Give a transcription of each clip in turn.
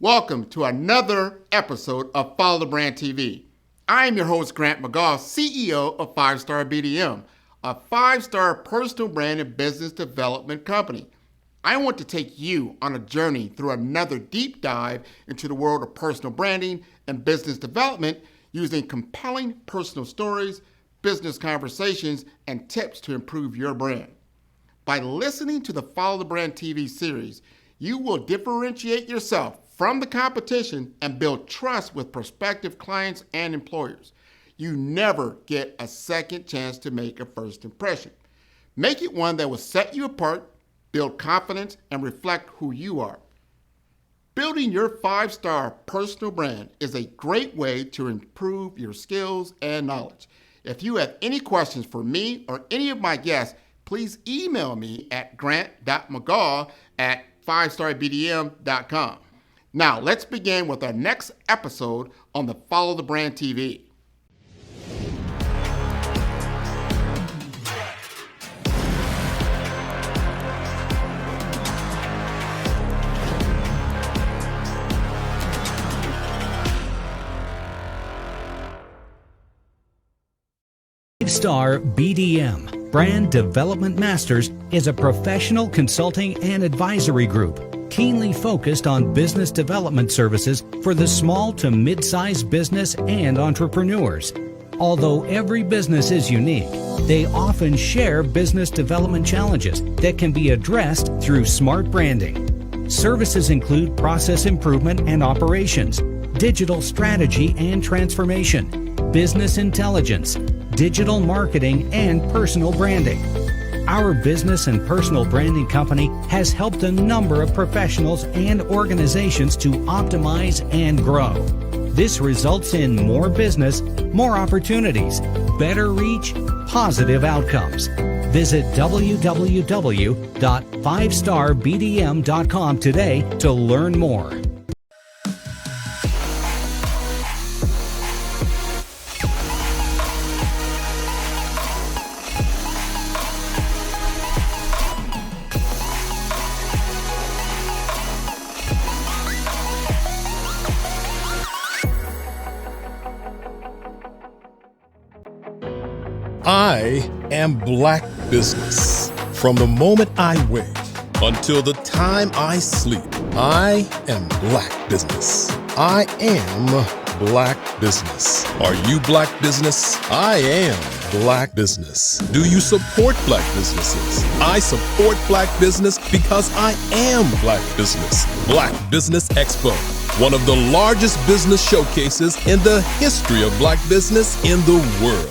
Welcome to another episode of Follow the Brand TV. I am your host, Grant McGaugh, CEO of 5-Star BDM, a 5-star personal brand and business development company. I want to take you on a journey through another deep dive into the world of personal branding and business development using compelling personal stories, business conversations, and tips to improve your brand. By listening to the Follow the Brand TV series, you will differentiate yourself from the competition and build trust with prospective clients and employers. You never get a second chance to make a first impression. Make it one that will set you apart, build confidence, and reflect who you are. Building your 5-star personal brand is a great way to improve your skills and knowledge. If you have any questions for me or any of my guests, please email me at grant.mcgaugh@5starbdm.com. Now, let's begin with our next episode on the Follow the Brand TV. Star BDM, Brand Development Masters, is a professional consulting and advisory group keenly focused on business development services for the small to mid-sized business and entrepreneurs. Although every business is unique, they often share business development challenges that can be addressed through smart branding. Services include process improvement and operations, digital strategy and transformation, business intelligence, digital marketing, and personal branding. Our business and personal branding company has helped a number of professionals and organizations to optimize and grow. This results in more business, more opportunities, better reach, positive outcomes. Visit www.5starbdm.com today to learn more. I am Black business. From the moment I wake until the time I sleep, I am Black business. I am Black business. Are you Black business? I am Black business. Do you support Black businesses? I support Black business because I am Black business. Black Business Expo, one of the largest business showcases in the history of Black business in the world.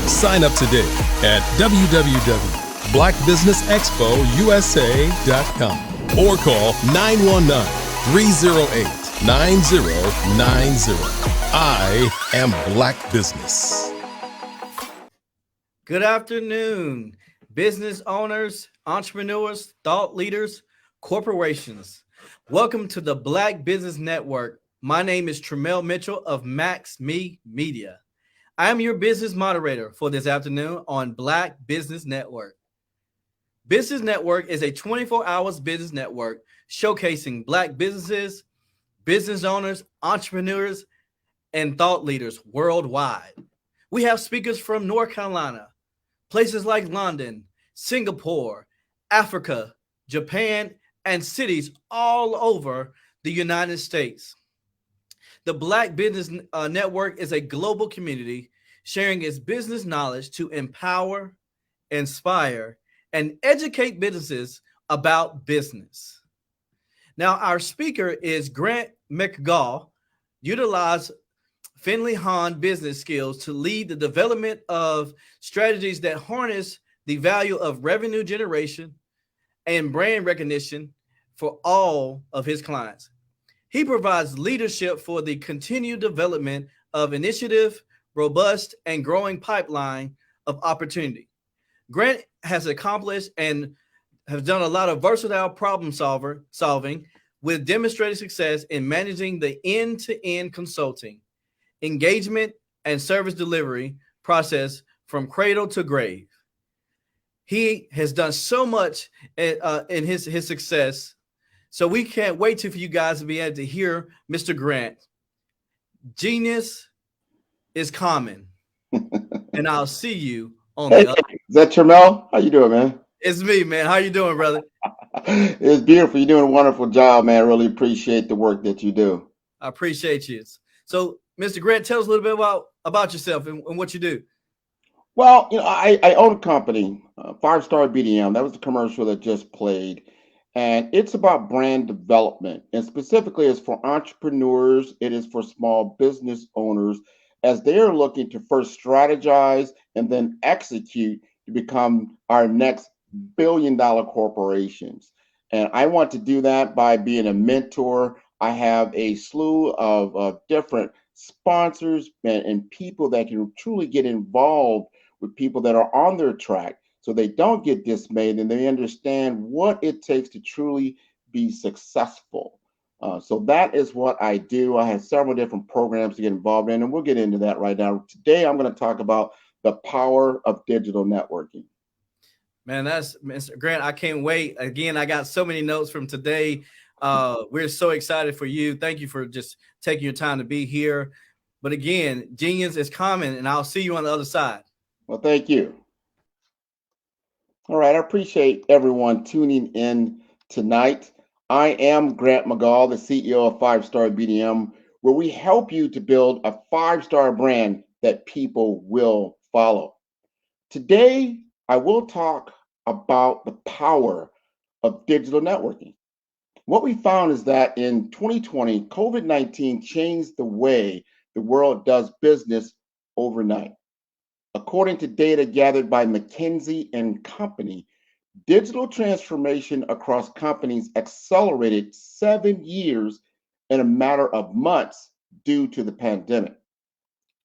Sign up today at www.blackbusinessexpousa.com or call 919-308-9090. I am Black business. Good afternoon, business owners, entrepreneurs, thought leaders, corporations. Welcome to the Black Business Network. My name is Tremel Mitchell of Max Me Media. I am your business moderator for this afternoon on Black Business Network. Business Network is a 24-hour business network showcasing Black businesses, business owners, entrepreneurs, and thought leaders worldwide. We have speakers from North Carolina, places like London, Singapore, Africa, Japan, and cities all over the United States. The Black Business Network is a global community sharing its business knowledge to empower, inspire, and educate businesses about business. Now, our speaker is Grant McGaugh, utilize Finley Hahn business skills to lead the development of strategies that harness the value of revenue generation and brand recognition for all of his clients. He provides leadership for the continued development of initiative, robust, and growing pipeline of opportunity. Grant has accomplished and has done a lot of versatile problem solving with demonstrated success in managing the end-to-end consulting, engagement, and service delivery process from cradle to grave. He has done so much in his success So we can't wait for you guys to be able to hear Mr. Grant. Genius is common. And I'll see you on Hey, the other. is that Tramel? How you doing, man? It's me, man. How you doing, brother? It's beautiful. You're doing a wonderful job, man. I really appreciate the work that you do. I appreciate you. So, Mr. Grant, tell us a little bit about yourself and what you do. Well, I own a company, Five Star BDM. That was the commercial that just played. And it's about brand development. And specifically, it's for entrepreneurs, it is for small business owners as they are looking to first strategize and then execute to become our next billion-dollar corporations. And I want to do that by being a mentor. I have a slew of different sponsors and people that can truly get involved with people that are on their track so they don't get dismayed and they understand what it takes to truly be successful. So that is what I do. I have several different programs to get involved in, and we'll get into that right now. Today, I'm going to talk about the power of digital networking. Man, that's Mr. Grant. I can't wait. Again, I got so many notes from today. We're so excited for you. Thank you for just taking your time to be here. But again, genius is common, and I'll see you on the other side. Well, thank you. All right, I appreciate everyone tuning in tonight. I am Grant McGaugh, the CEO of Five Star BDM, where we help you to build a five-star brand that people will follow. Today, I will talk about the power of digital networking. What we found is that in 2020, COVID-19 changed the way the world does business overnight. According to data gathered by McKinsey and Company, digital transformation across companies accelerated 7 years in a matter of months due to the pandemic.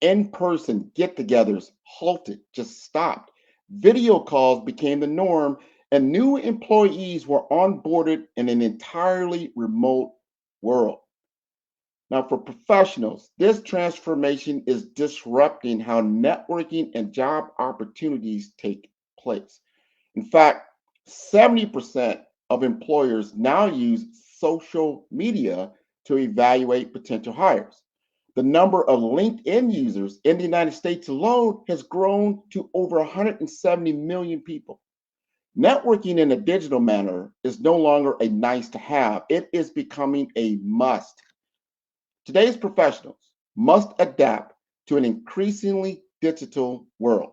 In-person get-togethers halted, just stopped. Video calls became the norm, and new employees were onboarded in an entirely remote world. Now, for professionals, this transformation is disrupting how networking and job opportunities take place. In fact, 70% of employers now use social media to evaluate potential hires. The number of LinkedIn users in the United States alone has grown to over 170 million people. Networking in a digital manner is no longer a nice to have, it is becoming a must. Today's professionals must adapt to an increasingly digital world.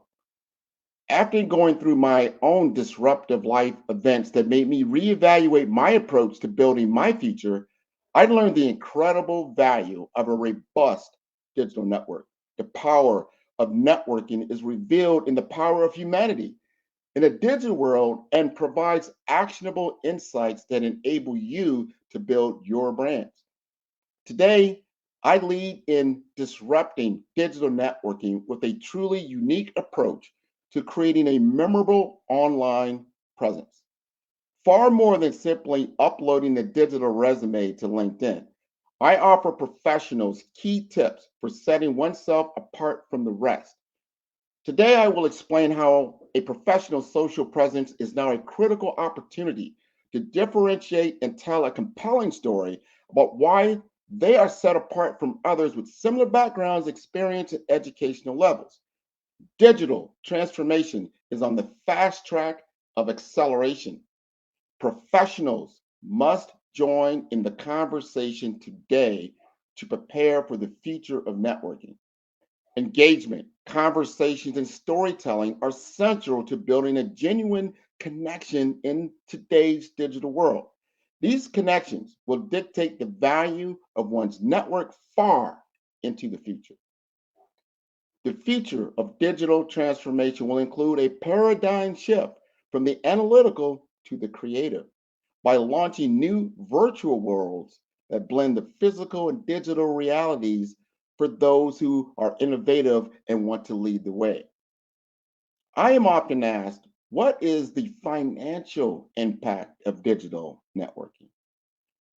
After going through my own disruptive life events that made me reevaluate my approach to building my future, I learned the incredible value of a robust digital network. The power of networking is revealed in the power of humanity in a digital world and provides actionable insights that enable you to build your brands. Today, I lead in disrupting digital networking with a truly unique approach to creating a memorable online presence. Far more than simply uploading the digital resume to LinkedIn, I offer professionals key tips for setting oneself apart from the rest. Today, I will explain how a professional social presence is now a critical opportunity to differentiate and tell a compelling story about why they are set apart from others with similar backgrounds, experience, and educational levels. Digital transformation is on the fast track of acceleration. Professionals must join in the conversation today to prepare for the future of networking. Engagement, conversations, and storytelling are central to building a genuine connection in today's digital world. These connections will dictate the value of one's network far into the future. The future of digital transformation will include a paradigm shift from the analytical to the creative by launching new virtual worlds that blend the physical and digital realities for those who are innovative and want to lead the way. I am often asked, what is the financial impact of digital networking?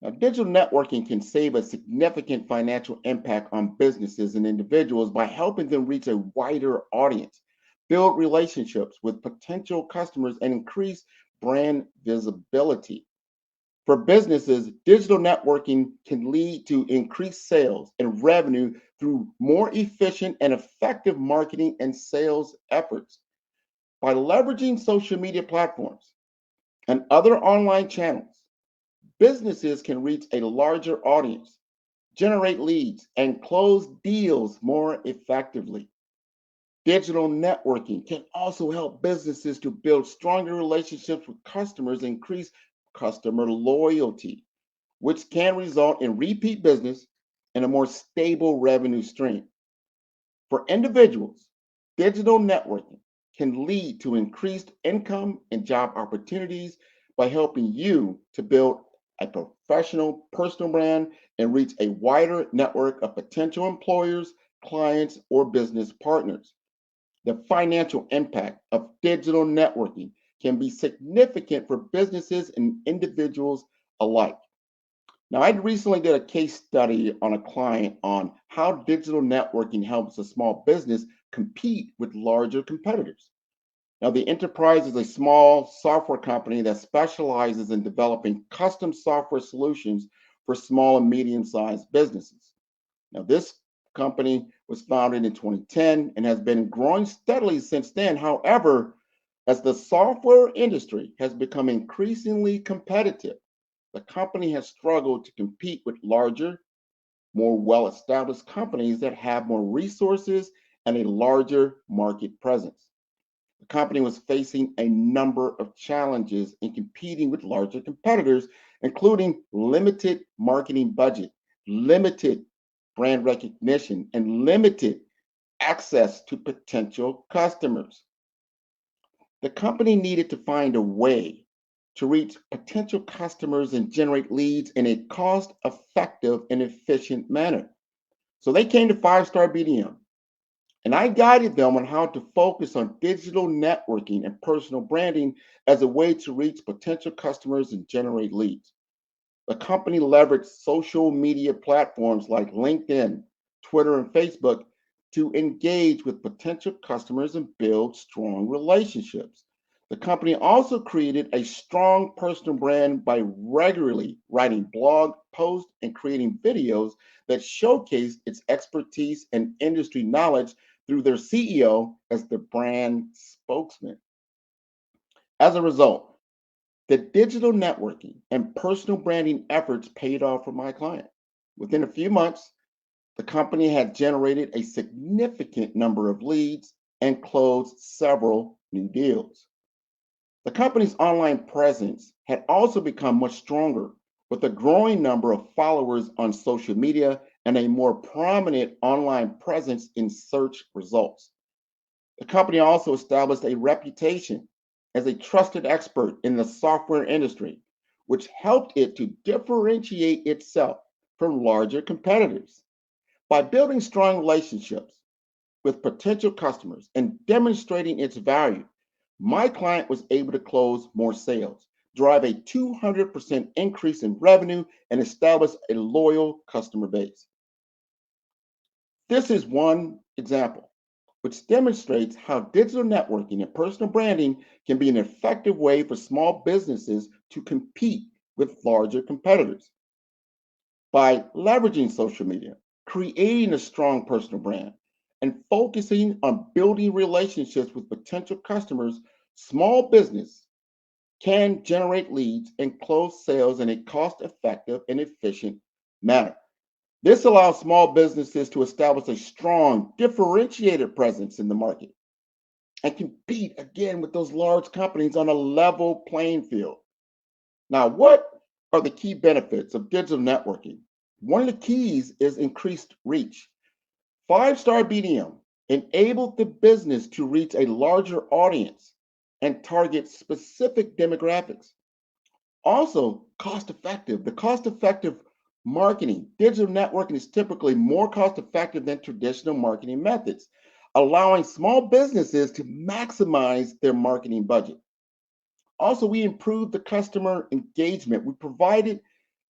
Now, digital networking can save a significant financial impact on businesses and individuals by helping them reach a wider audience, build relationships with potential customers, and increase brand visibility. For businesses, digital networking can lead to increased sales and revenue through more efficient and effective marketing and sales efforts. By leveraging social media platforms and other online channels, businesses can reach a larger audience, generate leads, and close deals more effectively. Digital networking can also help businesses to build stronger relationships with customers and increase customer loyalty, which can result in repeat business and a more stable revenue stream. For individuals, digital networking can lead to increased income and job opportunities by helping you to build a professional personal brand and reach a wider network of potential employers, clients, or business partners. The financial impact of digital networking can be significant for businesses and individuals alike. Now, I recently did a case study on a client on how digital networking helps a small business compete with larger competitors. Now, the enterprise is a small software company that specializes in developing custom software solutions for small and medium-sized businesses. Now, this company was founded in 2010 and has been growing steadily since then. However, as the software industry has become increasingly competitive, the company has struggled to compete with larger, more well-established companies that have more resources and a larger market presence. The company was facing a number of challenges in competing with larger competitors, including limited marketing budget, limited brand recognition, and limited access to potential customers. The company needed to find a way to reach potential customers and generate leads in a cost-effective and efficient manner. So they came to 5-Star BDM, and I guided them on how to focus on digital networking and personal branding as a way to reach potential customers and generate leads. The company leveraged social media platforms like LinkedIn, Twitter, and Facebook to engage with potential customers and build strong relationships. The company also created a strong personal brand by regularly writing blog posts and creating videos that showcase its expertise and industry knowledge through their CEO as the brand spokesman. As a result, the digital networking and personal branding efforts paid off for my client. Within a few months, the company had generated a significant number of leads and closed several new deals. The company's online presence had also become much stronger, with a growing number of followers on social media and a more prominent online presence in search results. The company also established a reputation as a trusted expert in the software industry, which helped it to differentiate itself from larger competitors. By building strong relationships with potential customers and demonstrating its value, my client was able to close more sales, drive a 200% increase in revenue, and establish a loyal customer base. This is one example which demonstrates how digital networking and personal branding can be an effective way for small businesses to compete with larger competitors. By leveraging social media, creating a strong personal brand, and focusing on building relationships with potential customers, small business can generate leads and close sales in a cost-effective and efficient manner. This allows small businesses to establish a strong, differentiated presence in the market and compete again with those large companies on a level playing field. Now, what are the key benefits of digital networking? One of the keys is increased reach. 5-Star BDM enabled the business to reach a larger audience and target specific demographics. Also, cost effective. The cost effective marketing, digital networking is typically more cost effective than traditional marketing methods, allowing small businesses to maximize their marketing budget. Also, we improved the customer engagement. We provided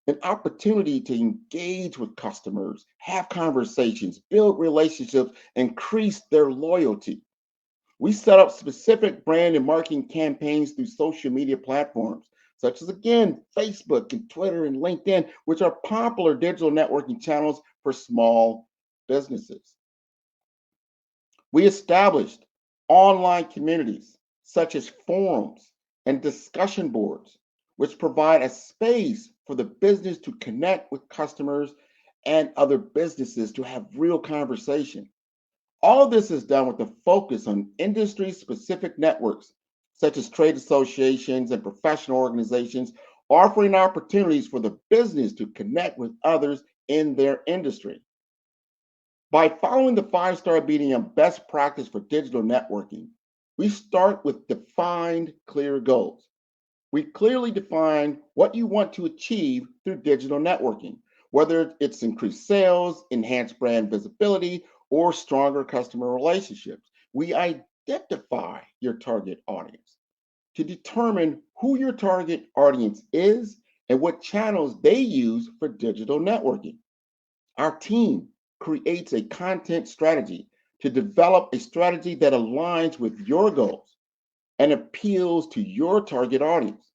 an opportunity to engage with customers, have conversations, build relationships, increase their loyalty. We set up specific brand and marketing campaigns through social media platforms, such as, again, Facebook and Twitter and LinkedIn, which are popular digital networking channels for small businesses. We established online communities such as forums and discussion boards, which provide a space for the business to connect with customers and other businesses to have real conversation. All of this is done with a focus on industry-specific networks, such as trade associations and professional organizations, offering opportunities for the business to connect with others in their industry. By following the 5-Star BDM best practice for digital networking, we start with defined, clear goals. We clearly define what you want to achieve through digital networking, whether it's increased sales, enhanced brand visibility, or stronger customer relationships. We identify your target audience to determine who your target audience is and what channels they use for digital networking. Our team creates a content strategy to develop a strategy that aligns with your goals and appeals to your target audience.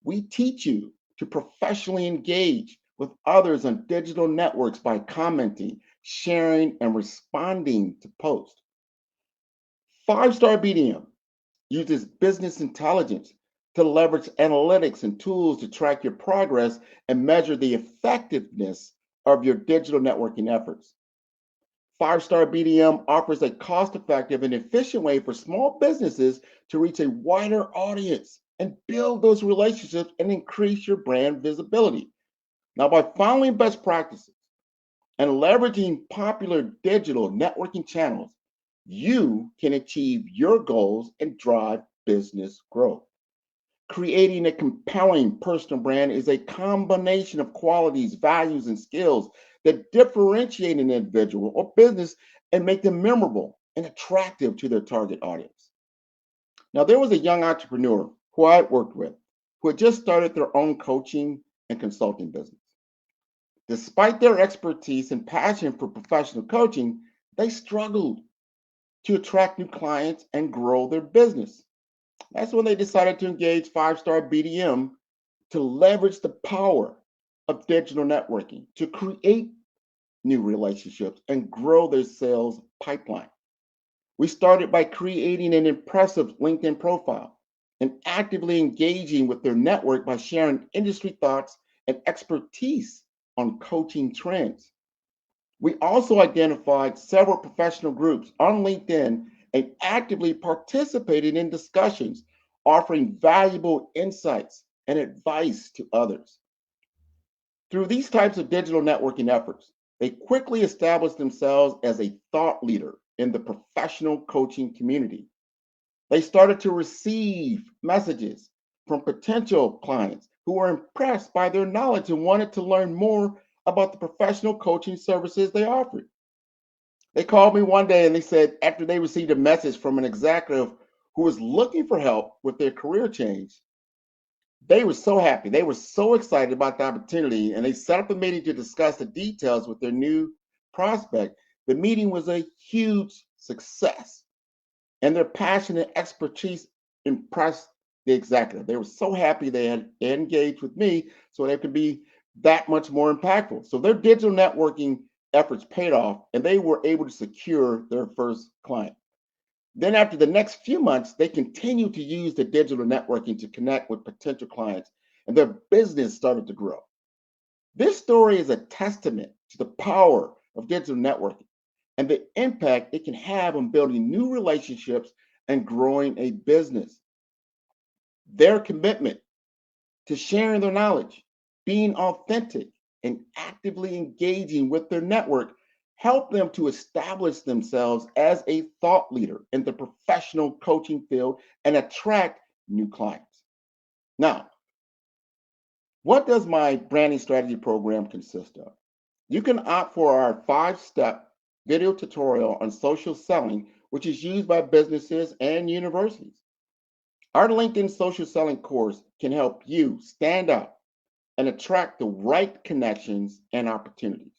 We teach you to professionally engage with others on digital networks by commenting, sharing, and responding to posts. 5-Star BDM uses business intelligence to leverage analytics and tools to track your progress and measure the effectiveness of your digital networking efforts. 5-Star BDM offers a cost-effective and efficient way for small businesses to reach a wider audience and build those relationships and increase your brand visibility. Now, by following best practices and leveraging popular digital networking channels, you can achieve your goals and drive business growth. Creating a compelling personal brand is a combination of qualities, values, and skills that differentiate an individual or business and make them memorable and attractive to their target audience. Now, there was a young entrepreneur who I worked with who had just started their own coaching and consulting business. Despite their expertise and passion for professional coaching, they struggled to attract new clients and grow their business. That's when they decided to engage 5-Star BDM to leverage the power of digital networking to create new relationships and grow their sales pipeline. We started by creating an impressive LinkedIn profile and actively engaging with their network by sharing industry thoughts and expertise on coaching trends. We also identified several professional groups on LinkedIn and actively participated in discussions, offering valuable insights and advice to others. Through these types of digital networking efforts, they quickly established themselves as a thought leader in the professional coaching community. They started to receive messages from potential clients who were impressed by their knowledge and wanted to learn more about the professional coaching services they offered. They called me one day and they said after they received a message from an executive who was looking for help with their career change, they were so happy. They were so excited about the opportunity, and they set up a meeting to discuss the details with their new prospect. The meeting was a huge success, and their passion and expertise impressed the executive. They were so happy they had engaged with me so they could be that much more impactful. So their digital networking efforts paid off, and they were able to secure their first client. Then after the next few months, they continued to use the digital networking to connect with potential clients, and their business started to grow. This story is a testament to the power of digital networking and the impact it can have on building new relationships and growing a business. Their commitment to sharing their knowledge, being authentic, and actively engaging with their network help them to establish themselves as a thought leader in the professional coaching field and attract new clients. Now, what does my branding strategy program consist of? You can opt for our 5-step video tutorial on social selling, which is used by businesses and universities. Our LinkedIn social selling course can help you stand out and attract the right connections and opportunities.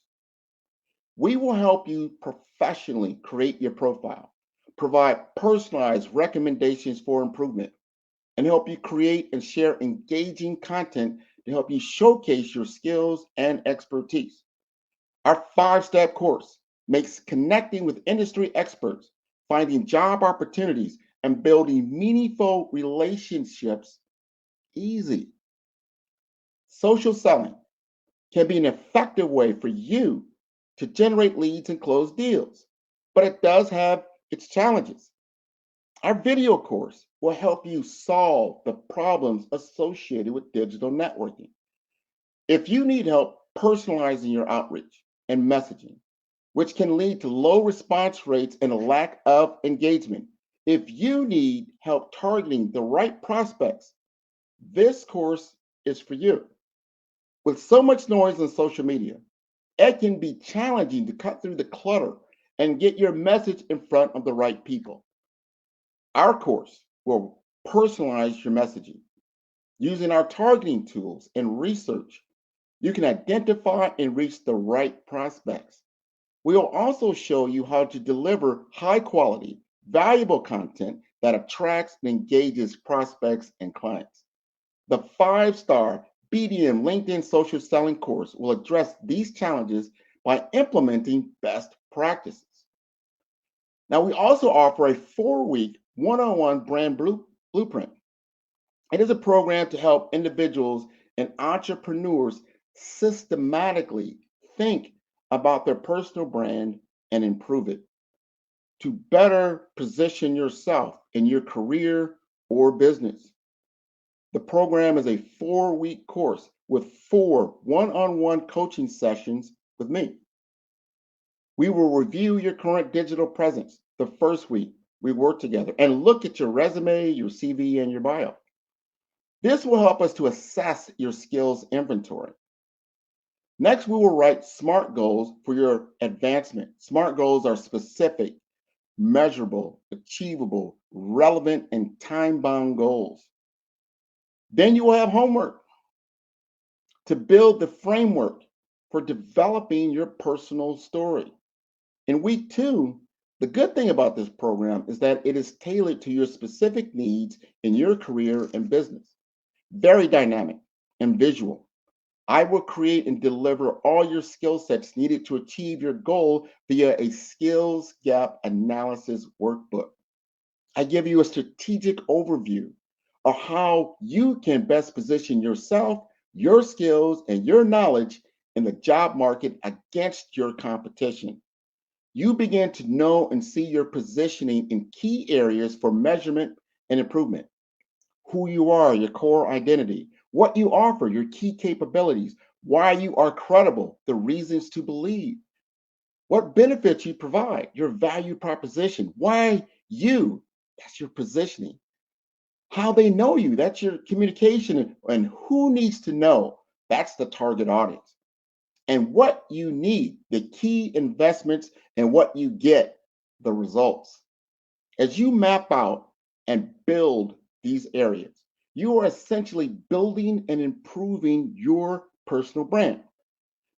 We will help you professionally create your profile, provide personalized recommendations for improvement, and help you create and share engaging content to help you showcase your skills and expertise. Our 5-step course makes connecting with industry experts, finding job opportunities, and building meaningful relationships easy. Social selling can be an effective way for you to generate leads and close deals, but it does have its challenges. Our video course will help you solve the problems associated with digital networking. If you need help personalizing your outreach and messaging, which can lead to low response rates and a lack of engagement, if you need help targeting the right prospects, this course is for you. With so much noise on social media, it can be challenging to cut through the clutter and get your message in front of the right people. Our course will personalize your messaging. Using our targeting tools and research, you can identify and reach the right prospects. We will also show you how to deliver high quality, valuable content that attracts and engages prospects and clients. The 5-star BDM LinkedIn social selling course will address these challenges by implementing best practices. Now, we also offer a 4-week one-on-one brand blueprint. It is a program to help individuals and entrepreneurs systematically think about their personal brand and improve it to better position yourself in your career or business. The program is a 4-week course with 4 one-on-one coaching sessions with me. We will review your current digital presence the first week we work together and look at your resume, your CV, and your bio. This will help us to assess your skills inventory. Next, we will write SMART goals for your advancement. SMART goals are specific, measurable, achievable, relevant, and time-bound goals. Then you will have homework to build the framework for developing your personal story. In week 2, the good thing about this program is that it is tailored to your specific needs in your career and business. Very dynamic and visual. I will create and deliver all your skill sets needed to achieve your goal via a skills gap analysis workbook. I give you a strategic overview of how you can best position yourself, your skills, and your knowledge in the job market against your competition. You begin to know and see your positioning in key areas for measurement and improvement. Who you are, your core identity, what you offer, your key capabilities, why you are credible, the reasons to believe, what benefits you provide, your value proposition, why you, that's your positioning, how they know you, that's your communication, and who needs to know, that's the target audience. And what you need, the key investments, and what you get, the results. As you map out and build these areas, you are essentially building and improving your personal brand.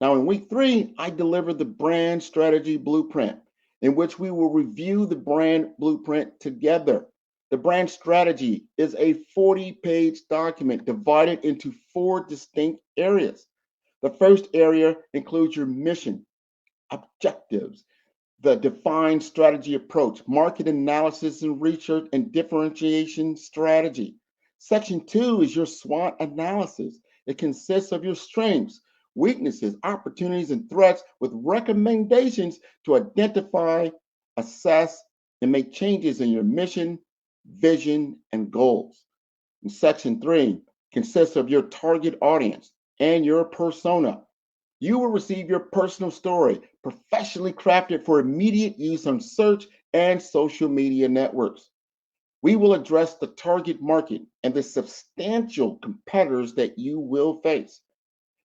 Now, in week 3, I deliver the brand strategy blueprint, in which we will review the brand blueprint together. The brand strategy is a 40-page document divided into 4 distinct areas. The first area includes your mission, objectives, the defined strategy approach, market analysis and research, and differentiation strategy. Section 2 is your SWOT analysis. It consists of your strengths, weaknesses, opportunities, and threats with recommendations to identify, assess, and make changes in your mission, vision, and goals. And Section 3 consists of your target audience and your persona. You will receive your personal story, professionally crafted for immediate use on search and social media networks. We will address the target market and the substantial competitors that you will face.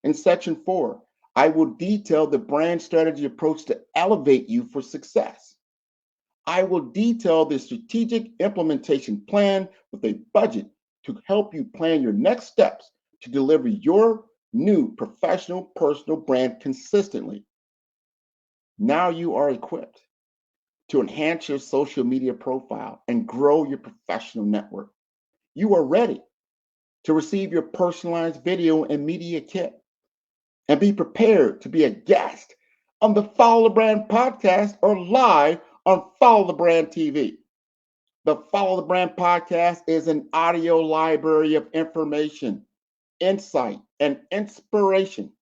In Section 4, I will detail the brand strategy approach to elevate you for success. I will detail the strategic implementation plan with a budget to help you plan your next steps to deliver your new professional personal brand consistently. Now you are equipped to enhance your social media profile and grow your professional network. you are ready to receive your personalized video and media kit and be prepared to be a guest on the Follow the Brand podcast or live on Follow the Brand TV. The Follow the Brand podcast is an audio library of information, insight, and inspiration.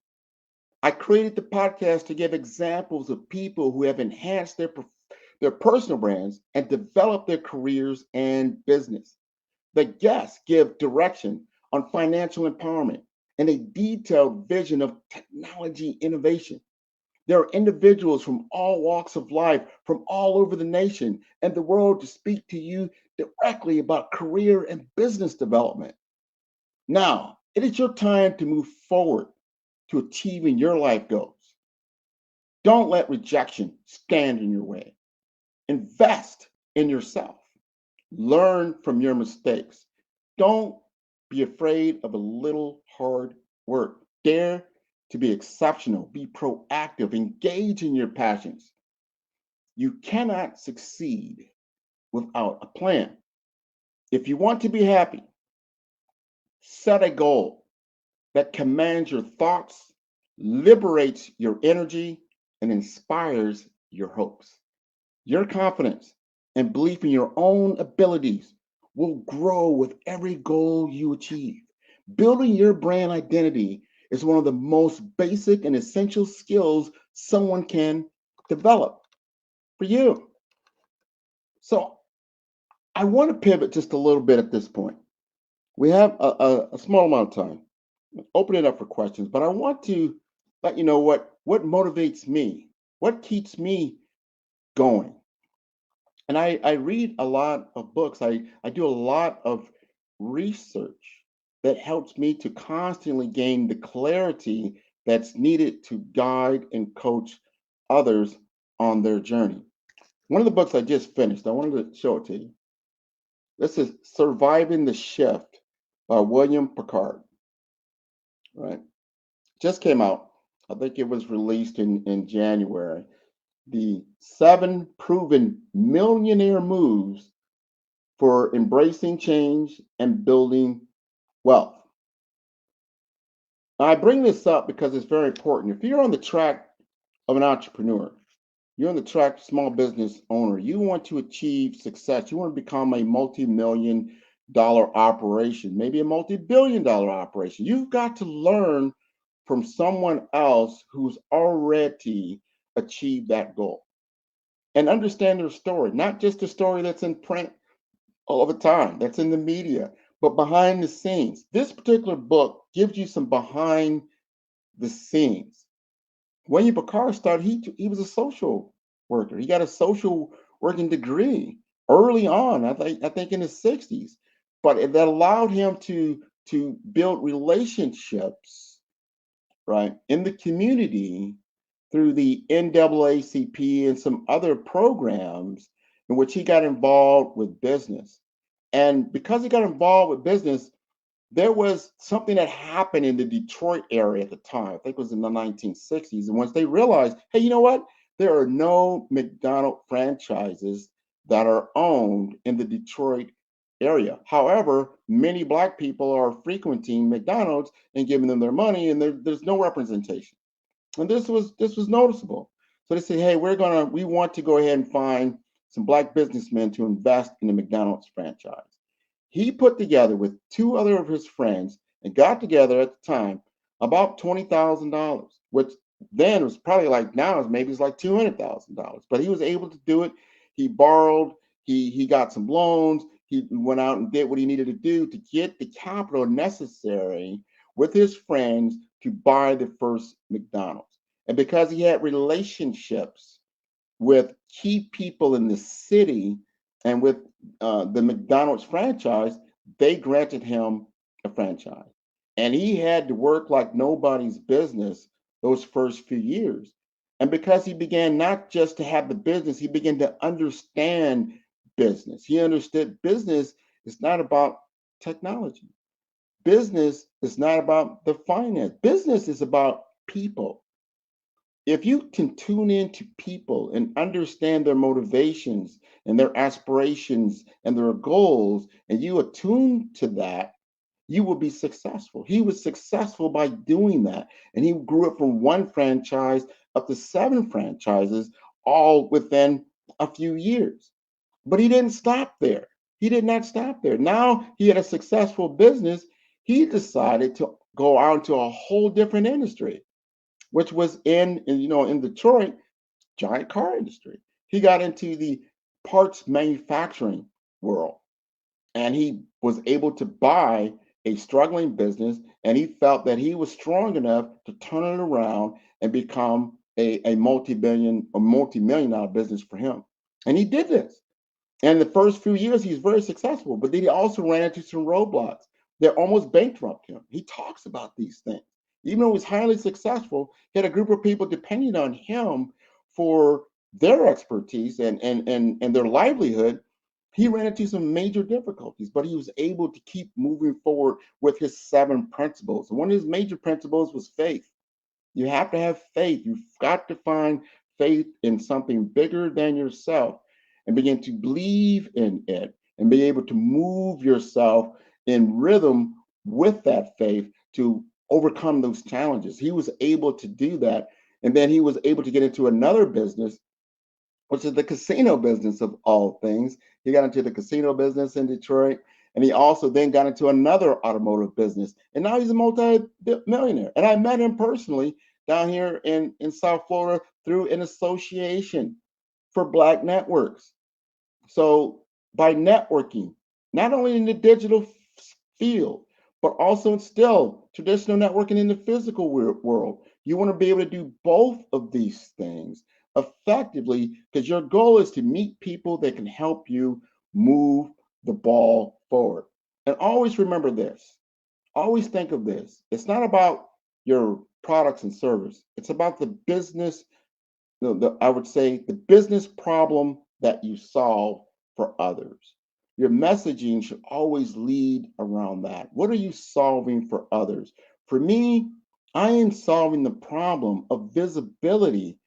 I created the podcast to give examples of people who have enhanced their personal brands and developed their careers and business. The guests give direction on financial empowerment and a detailed vision of technology innovation. There are individuals from all walks of life, from all over the nation and the world to speak to you directly about career and business development. Now, it is your time to move forward to achieving your life goals. Don't let rejection stand in your way. Invest in yourself. Learn from your mistakes. Don't be afraid of a little hard work. Dare to be exceptional, be proactive, engage in your passions. You cannot succeed without a plan. If you want to be happy, set a goal that commands your thoughts, liberates your energy, and inspires your hopes. Your confidence and belief in your own abilities will grow with every goal you achieve. Building your brand identity is one of the most basic and essential skills someone can develop for you. So I want to pivot just a little bit at this point. We have a small amount of time. Open it up for questions, but I want to let you know what motivates me, what keeps me going. And I read a lot of books. I do a lot of research that helps me to constantly gain the clarity that's needed to guide and coach others on their journey. One of the books I just finished, I wanted to show it to you. This is Surviving the Shift by William Picard. Right? Just came out. I think it was released in January. The 7 proven millionaire moves for embracing change and building wealth. Now, I bring this up because it's very important. If you're on the track of an entrepreneur, you're on the track small business owner, you want to achieve success, you want to become a multi-million dollar operation, maybe a multi-billion dollar operation, you've got to learn from someone else who's already achieved that goal and understand their story, not just the story that's in print all the time, that's in the media, but behind the scenes. This particular book gives you some behind the scenes. William Picard started, he was a social worker. He got a social working degree early on, I think in the 60s, but that allowed him to build relationships, right, in the community through the NAACP and some other programs in which he got involved with business. And because he got involved with business, there was something that happened in the Detroit area at the time. I think it was in the 1960s. And once they realized, hey, you know what? There are no McDonald's franchises that are owned in the Detroit area. However, many Black people are frequenting McDonald's and giving them their money, and there's no representation. And this was noticeable. So they said, hey, we want to go ahead and find some Black businessmen to invest in the McDonald's franchise. He put together with 2 other of his friends and got together at the time about $20,000, which then was probably like now maybe it's like $200,000. But he was able to do it. He borrowed. He got some loans. He went out and did what he needed to do to get the capital necessary with his friends to buy the first McDonald's. And because he had relationships with key people in the city and with the McDonald's franchise, they granted him a franchise. And he had to work like nobody's business those first few years. And because he began not just to have the business, he began to understand business. He understood business is not about technology. Business is not about the finance. Business is about people. if you can tune into people and understand their motivations and their aspirations and their goals, and you attune to that, you will be successful. He was successful by doing that. And he grew it from one franchise up to 7 franchises, all within a few years. But he didn't stop there. He did not stop there. Now he had a successful business. He decided to go out into a whole different industry, which was in Detroit, giant car industry. He got into the parts manufacturing world, and he was able to buy a struggling business, and he felt that he was strong enough to turn it around and become a multi-million dollar business for him. And he did this. And the first few years, he's very successful, but then he also ran into some roadblocks that almost bankrupted him. He talks about these things. Even though he was highly successful, he had a group of people depending on him for their expertise and their livelihood. He ran into some major difficulties, but he was able to keep moving forward with his 7 principles. And one of his major principles was faith. You have to have faith. You've got to find faith in something bigger than yourself and begin to believe in it and be able to move yourself in rhythm with that faith to overcome those challenges. He was able to do that. And then he was able to get into another business, which is the casino business of all things. He got into the casino business in Detroit, and he also then got into another automotive business. And now he's a multi-millionaire. And I met him personally down here in South Florida through an association for Black networks. So by networking, not only in the digital field, but also still traditional networking in the physical world, you want to be able to do both of these things effectively, because your goal is to meet people that can help you move the ball forward. And always remember this. Always think of this. It's not about your products and service. It's about the business, I would say the business problem that you solve for others. Your messaging should always lead around that. What are you solving for others? For me, I am solving the problem of visibility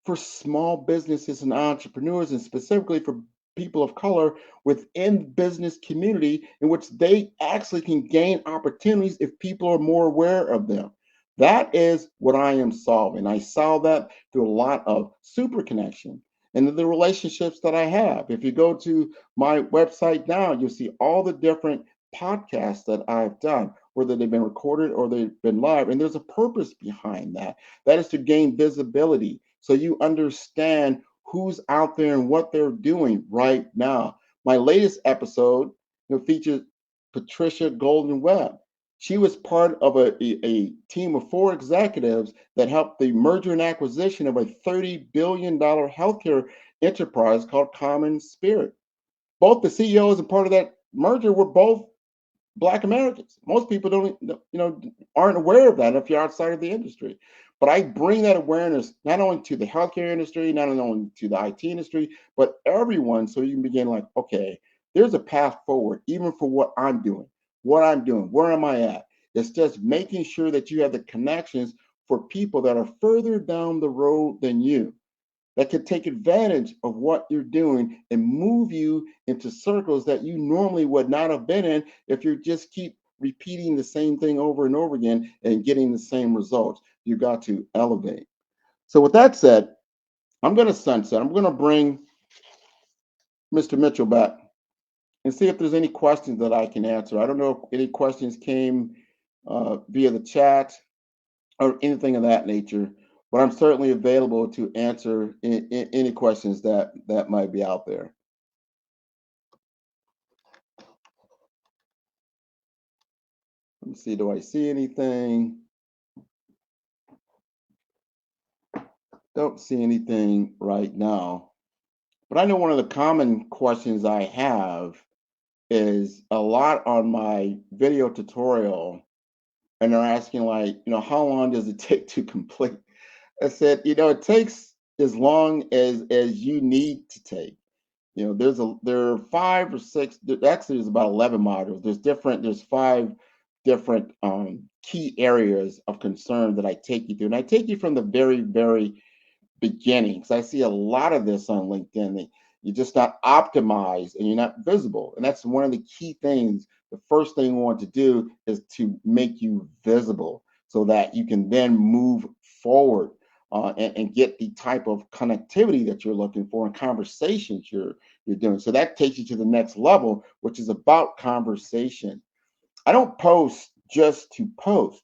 for small businesses and entrepreneurs, and specifically for people of color within the business community, in which they actually can gain opportunities if people are more aware of them. That is what I am solving. I solve that through a lot of super connection and the relationships that I have. If you go to my website now, you'll see all the different podcasts that I've done, whether they've been recorded or they've been live. And there's a purpose behind that. That is to gain visibility, so you understand who's out there and what they're doing right now. My latest episode featured Patricia Golden Webb. She was part of a team of 4 executives that helped the merger and acquisition of a $30 billion healthcare enterprise called Common Spirit. Both the CEOs and part of that merger were both Black Americans. Most people aren't aware of that if you're outside of the industry. But I bring that awareness not only to the healthcare industry, not only to the IT industry, but everyone, so you can begin like, okay, there's a path forward, even for what I'm doing, where am I at? It's just making sure that you have the connections for people that are further down the road than you, that can take advantage of what you're doing and move you into circles that you normally would not have been in if you just keep repeating the same thing over and over again and getting the same results. You got to elevate. So with that said, I'm going to sunset. I'm going to bring Mr. Mitchell back and see if there's any questions that I can answer. I don't know if any questions came via the chat or anything of that nature, but I'm certainly available to answer any questions that might be out there. Let me see, do I see anything? Don't see anything right now. But I know one of the common questions I have is a lot on my video tutorial, and they're asking like, how long does it take to complete? I said, it takes as long as you need to take. There are 5 or 6, actually there's about 11 modules. There's 5 different key areas of concern that I take you through. And I take you from the very, very beginning, because I see a lot of this on LinkedIn. That you're just not optimized and you're not visible. And that's one of the key things. The first thing we want to do is to make you visible so that you can then move forward and get the type of connectivity that you're looking for and conversations you're doing. So that takes you to the next level, which is about conversation. I don't post just to post,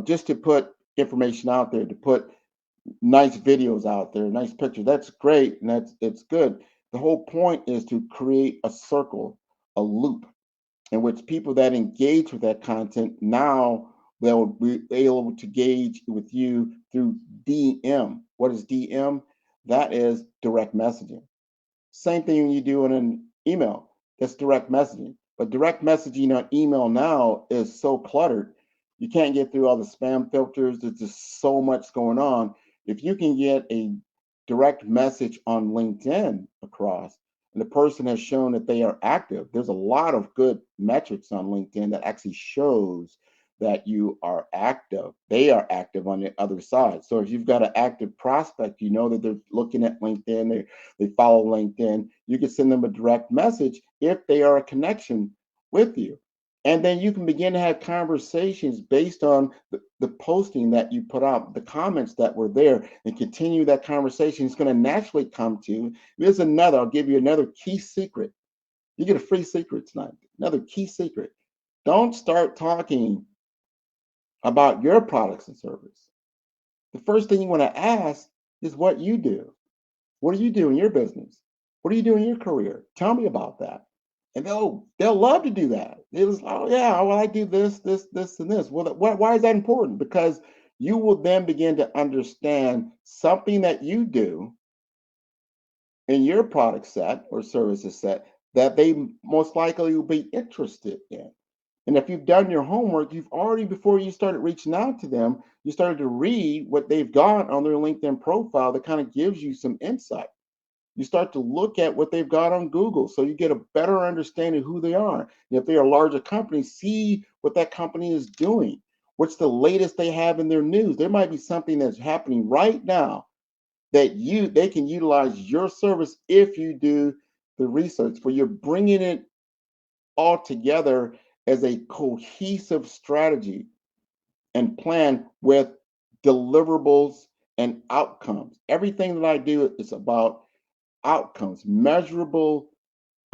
just to put information out there, to put nice videos out there, nice pictures. That's great and it's good. The whole point is to create a circle, a loop in which people that engage with that content now they'll be able to engage with you through DM. What is DM? That is direct messaging. Same thing you do in an email. That's direct messaging. But direct messaging on email now is so cluttered. You can't get through all the spam filters. There's just so much going on. If you can get a direct message on LinkedIn across, and the person has shown that they are active, there's a lot of good metrics on LinkedIn that actually shows that you are active. They are active on the other side. So if you've got an active prospect, you know that they're looking at LinkedIn, they follow LinkedIn, you can send them a direct message if they are a connection with you. And then you can begin to have conversations based on the posting that you put out, the comments that were there, and continue that conversation. It's going to naturally come to you. I'll give you another key secret. You get a free secret tonight. Another key secret. Don't start talking about your products and service. The first thing you want to ask is what you do. What do you do in your business? What do you do in your career? Tell me about that. And they'll love to do that. It was, oh yeah, well I do this, and this. Well, why is that important? Because you will then begin to understand something that you do in your product set or services set that they most likely will be interested in. And if you've done your homework, you've already, before you started reaching out to them, you started to read what they've got on their LinkedIn profile that kind of gives you some insight. You start to look at what they've got on Google so you get a better understanding of who they are. And if they are a larger company, see what that company is doing. What's the latest they have in their news? There might be something that's happening right now that they can utilize your service if you do the research, where you're bringing it all together as a cohesive strategy and plan with deliverables and outcomes. Everything that I do is about outcomes, measurable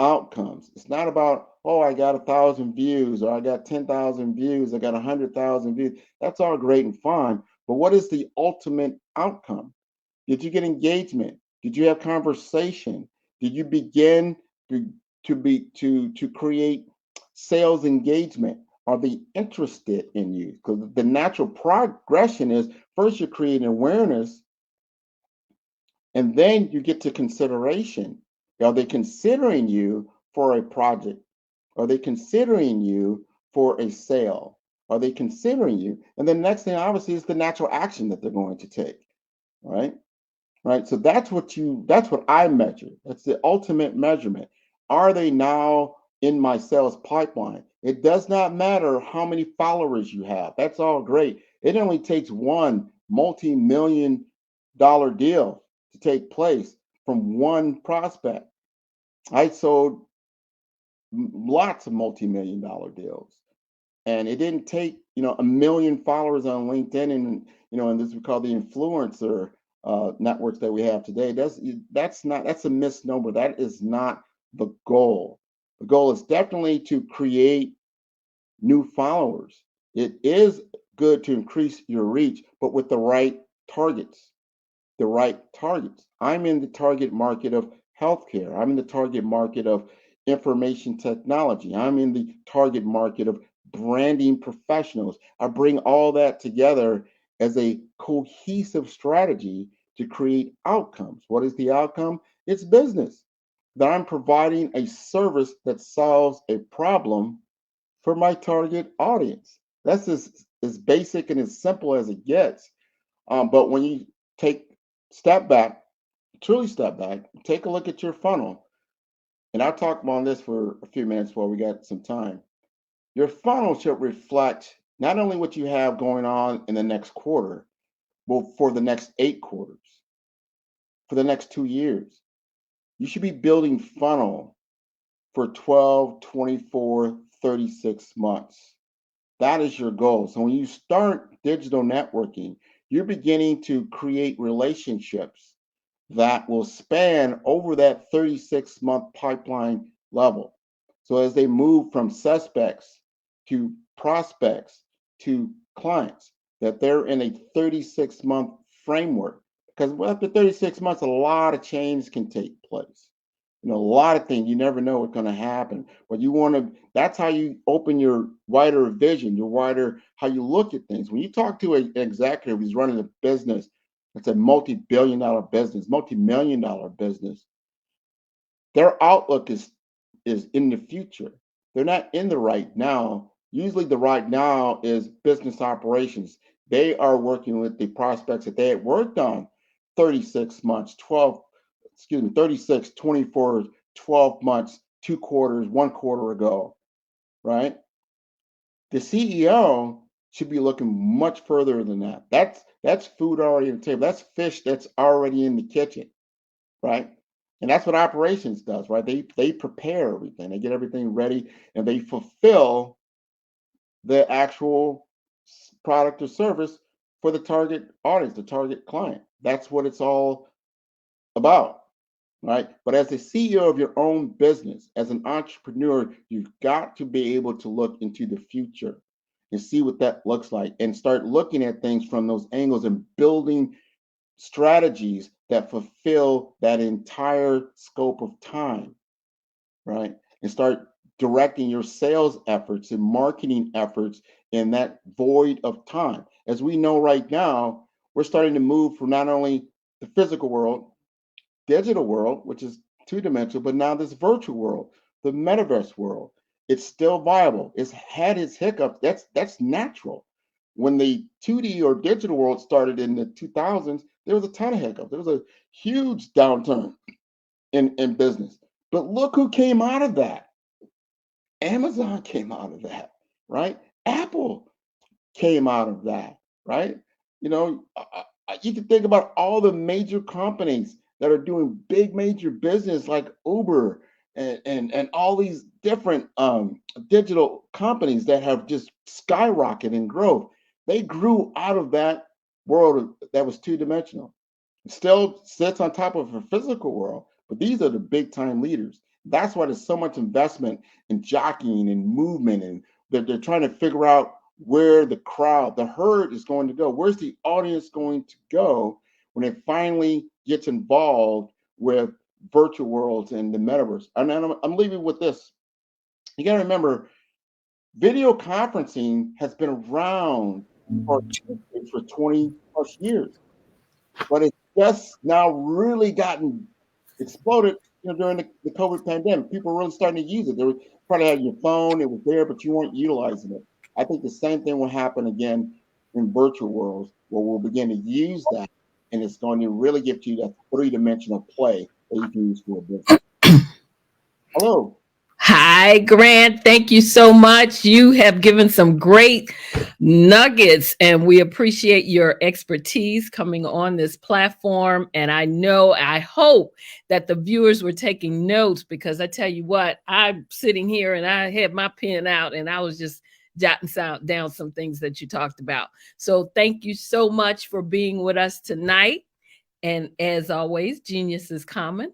outcomes. It's not about, oh, I got 1,000 views or I got 10,000 views, I got 100,000 views. That's all great and fine. But what is the ultimate outcome? Did you get engagement? Did you have conversation? Did you begin to create sales engagement? Are they interested in you? Because the natural progression is first you're creating awareness, and then you get to consideration. Are they considering you for a project? Are they considering you for a sale? Are they considering you? And then the next thing, obviously, is the natural action that they're going to take. Right? Right. So that's what I measure. That's the ultimate measurement. Are they now in my sales pipeline? It does not matter how many followers you have. That's all great. It only takes one multi-million-dollar deal to take place from one prospect. I sold lots of multi-million-dollar deals, and it didn't take a million followers on LinkedIn and this we call the influencer networks that we have today. That's a misnomer. That is not the goal. The goal is definitely to create new followers. It is good to increase your reach, but with the right targets. The right targets. I'm in the target market of healthcare. I'm in the target market of information technology. I'm in the target market of branding professionals. I bring all that together as a cohesive strategy to create outcomes. What is the outcome? It's business. That I'm providing a service that solves a problem for my target audience. That's as basic and as simple as it gets. But when you step back, truly step back, take a look at your funnel, and I'll talk about this for a few minutes while we got some time. Your funnel should reflect not only what you have going on in the next quarter, but for the next 8 quarters. for the next 2 years. You should be building funnel for 12, 24, 36 months. That is your goal. So when you start digital networking, you're beginning to create relationships that will span over that 36-month pipeline level. So as they move from suspects to prospects to clients, that they're in a 36-month framework. Because after 36 months, a lot of change can take place. A lot of things, you never know what's going to happen, but you want to, that's how you open your wider vision, how you look at things. When you talk to an executive who's running a business, it's a multi-billion-dollar business, multi-million-dollar business, their outlook is in the future. They're not in the right now. Usually the right now is business operations. They are working with the prospects that they had worked on 36 months, 36, 24, 12 months, 2 quarters, 1 quarter ago, right? The CEO should be looking much further than that. That's food already on the table. That's fish that's already in the kitchen, right? And that's what operations does, right? They prepare everything. They get everything ready and they fulfill the actual product or service for the target audience, the target client. That's what it's all about. Right? But as the CEO of your own business, as an entrepreneur, you've got to be able to look into the future and see what that looks like and start looking at things from those angles and building strategies that fulfill that entire scope of time, right? And start directing your sales efforts and marketing efforts in that void of time. As we know right now, we're starting to move from not only the physical world, digital world, which is two-dimensional, but now this virtual world, the metaverse world, it's still viable. It's had its hiccups. That's natural. When the 2D or digital world started in the 2000s, there was a ton of hiccups. There was a huge downturn in business. But look who came out of that. Amazon came out of that, right? Apple came out of that, right? You can think about all the major companies that are doing big major business like Uber and all these different digital companies that have just skyrocketed in growth. They grew out of that world that was two-dimensional. It still sits on top of a physical world, but these are the big time leaders. That's why there's so much investment in jockeying and movement, and they're trying to figure out where the crowd, the herd is going to go. Where's the audience going to go when it finally gets involved with virtual worlds and the metaverse? And I'm leaving with this. You got to remember, video conferencing has been around for 20 plus years, but it's just now really gotten exploded during the COVID pandemic. People were really starting to use it. They were probably had your phone, it was there, but you weren't utilizing it. I think the same thing will happen again in virtual worlds, where we'll begin to use that, and it's going to really give you that three-dimensional play that you can use for a business. Hello. Hi, Grant. Thank you so much. You have given some great nuggets, and we appreciate your expertise coming on this platform. And I hope that the viewers were taking notes, because I tell you what, I'm sitting here and I had my pen out and I was just jotting down some things that you talked about. So thank you so much for being with us tonight. And as always, genius is common,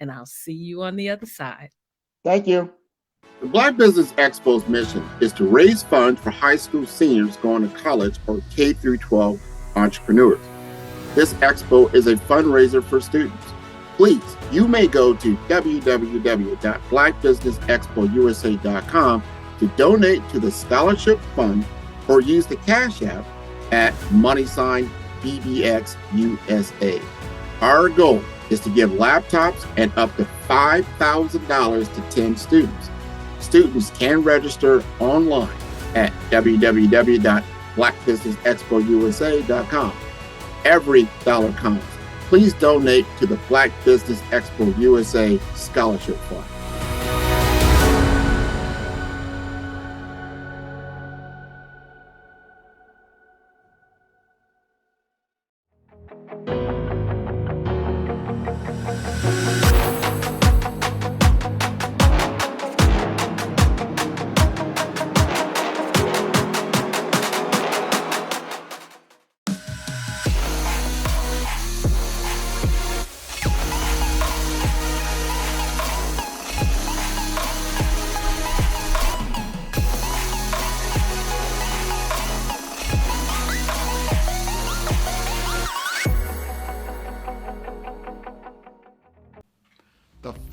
and I'll see you on the other side. Thank you. The Black Business Expo's mission is to raise funds for high school seniors going to college or K through 12 entrepreneurs. This expo is a fundraiser for students. Please, you may go to www.blackbusinessexpousa.com to donate to the scholarship fund, or use the Cash App at $BBX USA. Our goal is to give laptops and up to $5,000 to 10 students. Students can register online at www.blackbusinessexpousa.com. Every dollar counts. Please donate to the Black Business Expo USA Scholarship Fund.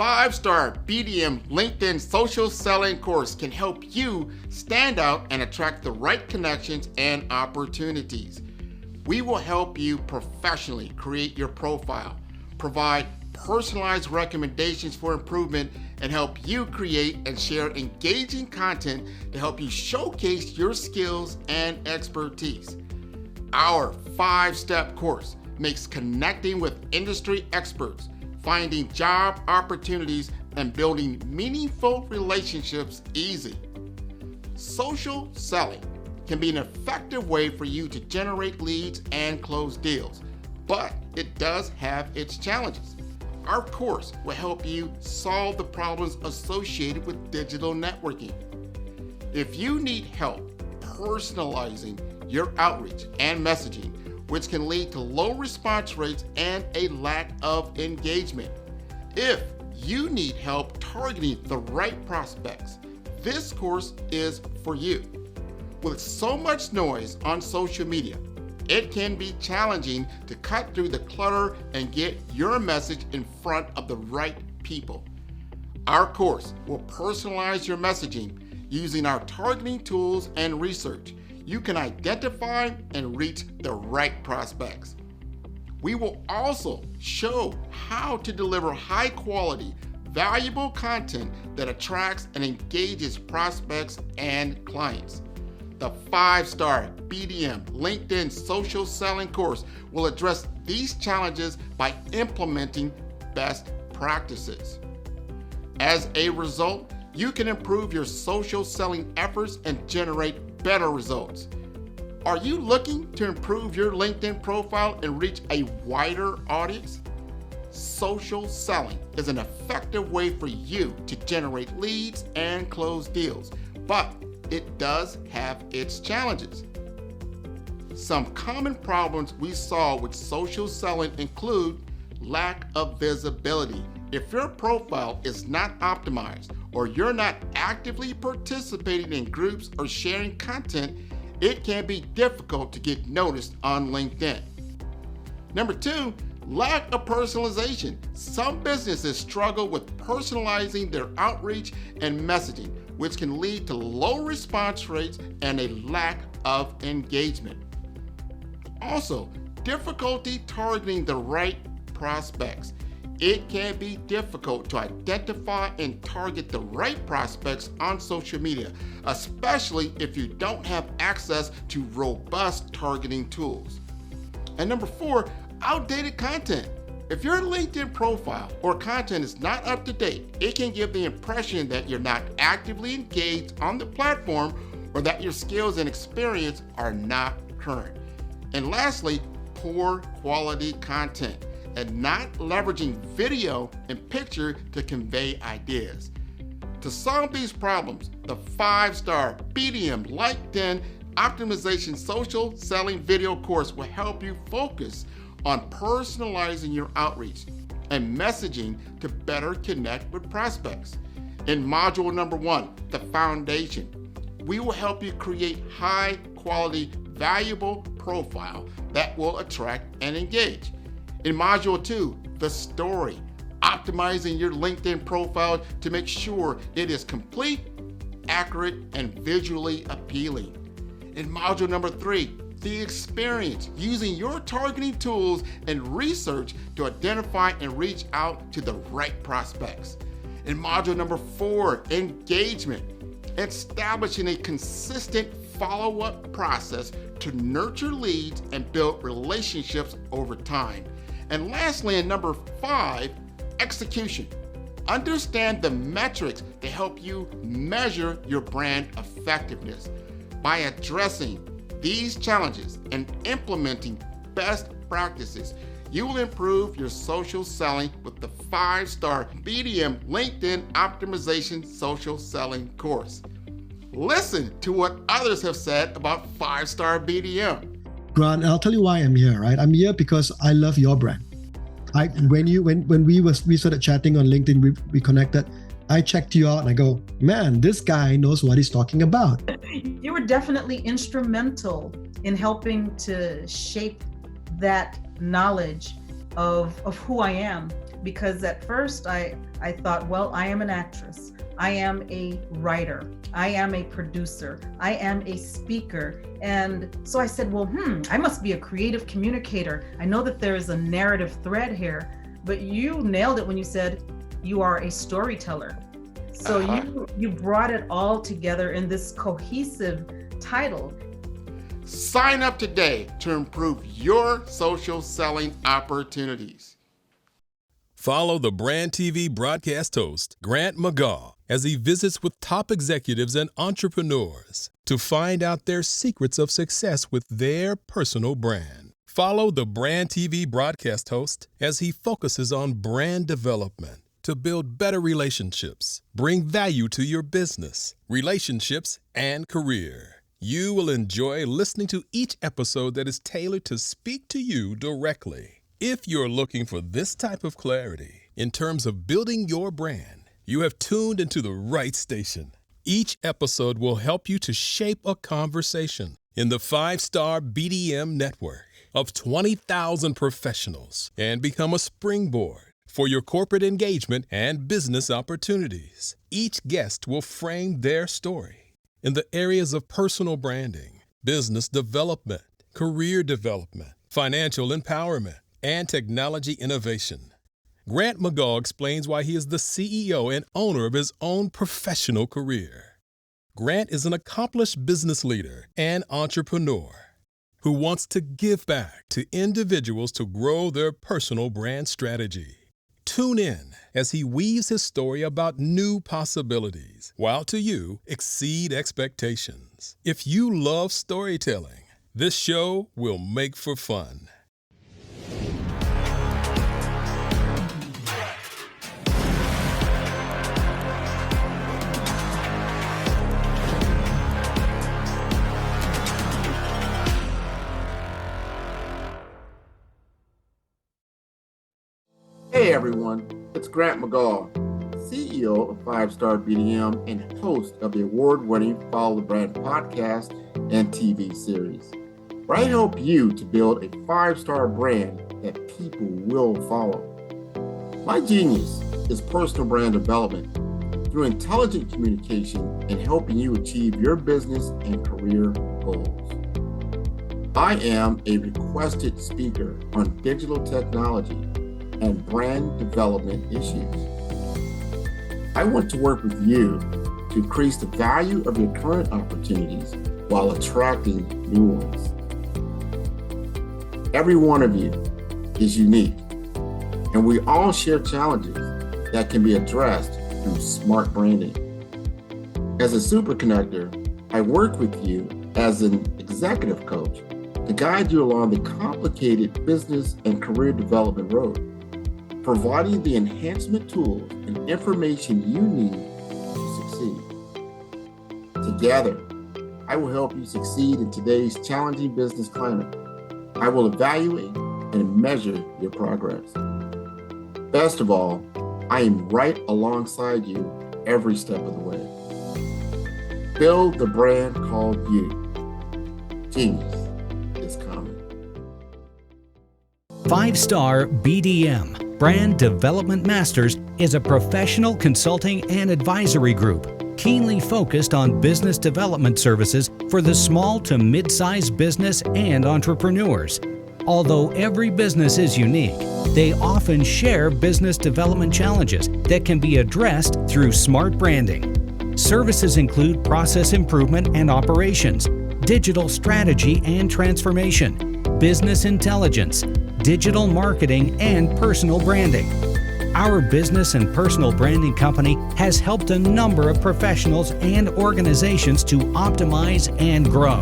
5-star BDM LinkedIn social selling course can help you stand out and attract the right connections and opportunities. We will help you professionally create your profile, provide personalized recommendations for improvement, and help you create and share engaging content to help you showcase your skills and expertise. Our 5-step course makes connecting with industry experts, finding job opportunities, and building meaningful relationships easy. Social selling can be an effective way for you to generate leads and close deals, but it does have its challenges. Our course will help you solve the problems associated with digital networking. If you need help personalizing your outreach and messaging, which can lead to low response rates and a lack of engagement. If you need help targeting the right prospects, this course is for you. With so much noise on social media, it can be challenging to cut through the clutter and get your message in front of the right people. Our course will personalize your messaging using our targeting tools and research. You can identify and reach the right prospects. We will also show how to deliver high quality, valuable content that attracts and engages prospects and clients. The 5-star BDM LinkedIn social selling course will address these challenges by implementing best practices. As a result, you can improve your social selling efforts and generate better results. Are you looking to improve your LinkedIn profile and reach a wider audience? Social selling is an effective way for you to generate leads and close deals, but it does have its challenges. Some common problems we saw with social selling include lack of visibility. If your profile is not optimized or you're not actively participating in groups or sharing content, it can be difficult to get noticed on LinkedIn. Number 2, lack of personalization. Some businesses struggle with personalizing their outreach and messaging, which can lead to low response rates and a lack of engagement. Also, difficulty targeting the right prospects. It can be difficult to identify and target the right prospects on social media, especially if you don't have access to robust targeting tools. And number 4, outdated content. If your LinkedIn profile or content is not up to date, it can give the impression that you're not actively engaged on the platform or that your skills and experience are not current. And lastly, poor quality content and not leveraging video and picture to convey ideas. To solve these problems, the 5-star BDM LinkedIn Optimization Social Selling Video course will help you focus on personalizing your outreach and messaging to better connect with prospects. In module number 1, the foundation, we will help you create high quality, valuable profile that will attract and engage. In module 2, the story, optimizing your LinkedIn profile to make sure it is complete, accurate, and visually appealing. In module number 3, the experience, using your targeting tools and research to identify and reach out to the right prospects. In module number 4, engagement, establishing a consistent follow-up process to nurture leads and build relationships over time. And lastly, in number 5, execution. Understand the metrics to help you measure your brand effectiveness. By addressing these challenges and implementing best practices, you will improve your social selling with the 5-star BDM LinkedIn Optimization Social Selling course. Listen to what others have said about 5-star BDM. Grant, I'll tell you why I'm here, right? I'm here because I love your brand. When we started chatting on LinkedIn, we connected. I checked you out and I go, man, this guy knows what he's talking about. You were definitely instrumental in helping to shape that knowledge of who I am. because at first I thought, well, I am an actress. I am a writer. I am a producer. I am a speaker. And so I said, well, I must be a creative communicator. I know that there is a narrative thread here, but you nailed it when you said you are a storyteller. So you brought it all together in this cohesive title. Sign up today to improve your social selling opportunities. Follow the Brand TV broadcast host, Grant McGaugh, as he visits with top executives and entrepreneurs to find out their secrets of success with their personal brand. Follow the Brand TV broadcast host as he focuses on brand development to build better relationships, bring value to your business, relationships, and career. You will enjoy listening to each episode that is tailored to speak to you directly. If you're looking for this type of clarity in terms of building your brand, you have tuned into the right station. Each episode will help you to shape a conversation in the 5-star BDM network of 20,000 professionals and become a springboard for your corporate engagement and business opportunities. Each guest will frame their story in the areas of personal branding, business development, career development, financial empowerment, and technology innovation. Grant McGaugh explains why he is the CEO and owner of his own professional career. Grant is an accomplished business leader and entrepreneur who wants to give back to individuals to grow their personal brand strategy. Tune in as he weaves his story about new possibilities, while to you exceed expectations. If you love storytelling, this show will make for fun. Hey everyone, it's Grant McGaugh, CEO of 5-Star BDM and host of the award-winning Follow the Brand podcast and TV series, where I help you to build a 5-star brand that people will follow. My genius is personal brand development through intelligent communication and helping you achieve your business and career goals. I am a requested speaker on digital technology and brand development issues. I want to work with you to increase the value of your current opportunities while attracting new ones. Every one of you is unique, and we all share challenges that can be addressed through smart branding. As a super connector, I work with you as an executive coach to guide you along the complicated business and career development road, providing the enhancement tools and information you need to succeed. Together, I will help you succeed in today's challenging business climate. I will evaluate and measure your progress. Best of all, I am right alongside you every step of the way. Build the brand called you. Genius is coming. 5-Star BDM, Brand Development Masters, is a professional consulting and advisory group keenly focused on business development services for the small to mid-sized business and entrepreneurs. Although every business is unique, they often share business development challenges that can be addressed through smart branding. Services include process improvement and operations, digital strategy and transformation, business intelligence, digital marketing, and personal branding. Our business and personal branding company has helped a number of professionals and organizations to optimize and grow.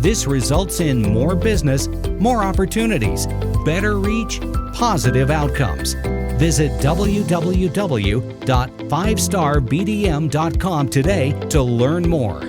This results in more business, more opportunities, better reach, positive outcomes. Visit www.5starbdm.com today to learn more.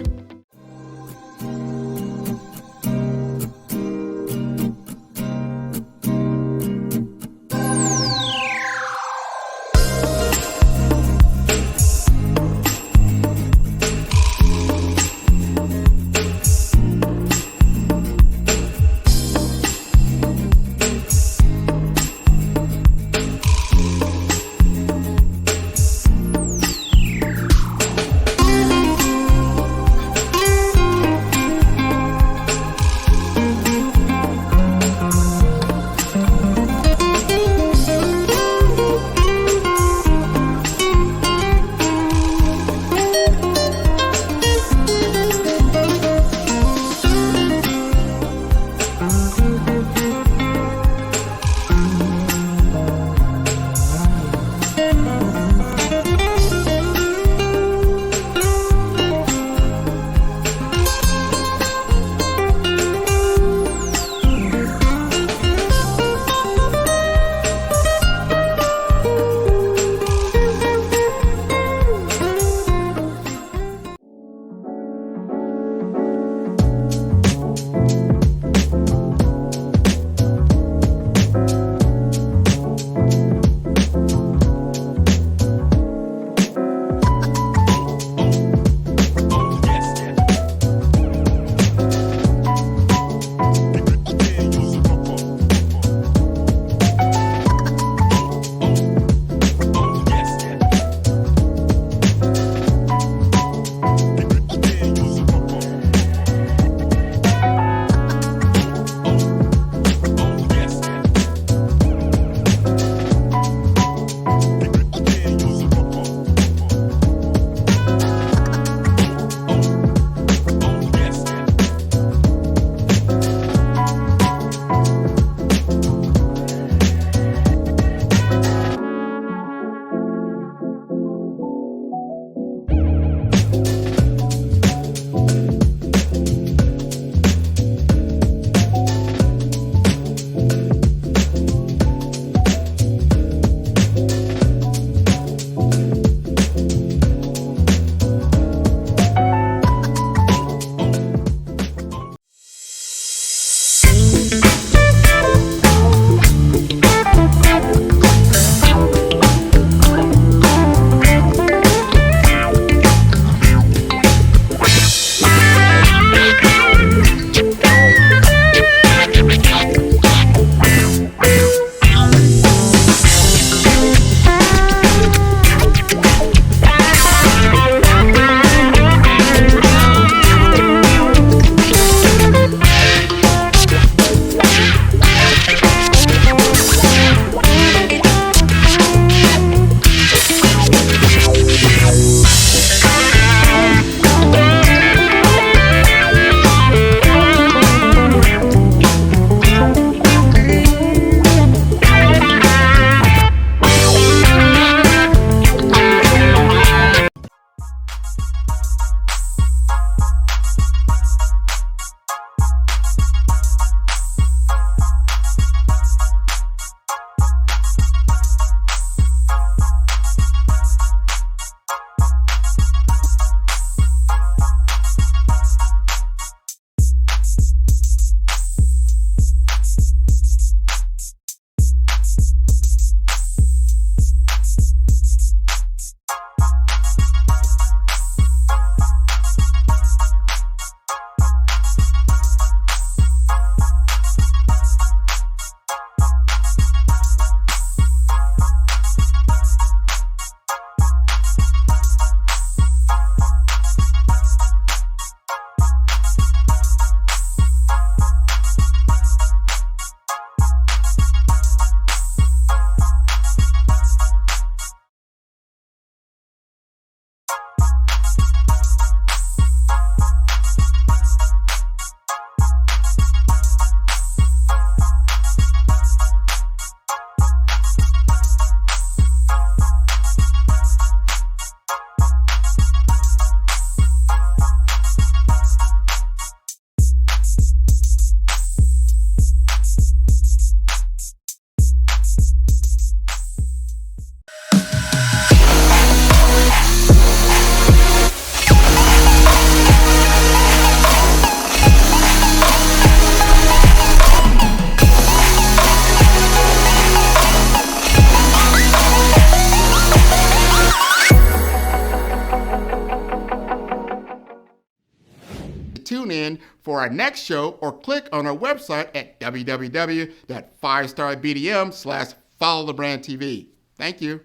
tune in for our next show or click on our website at www.5starbdm/followthebrandtv. Thank you.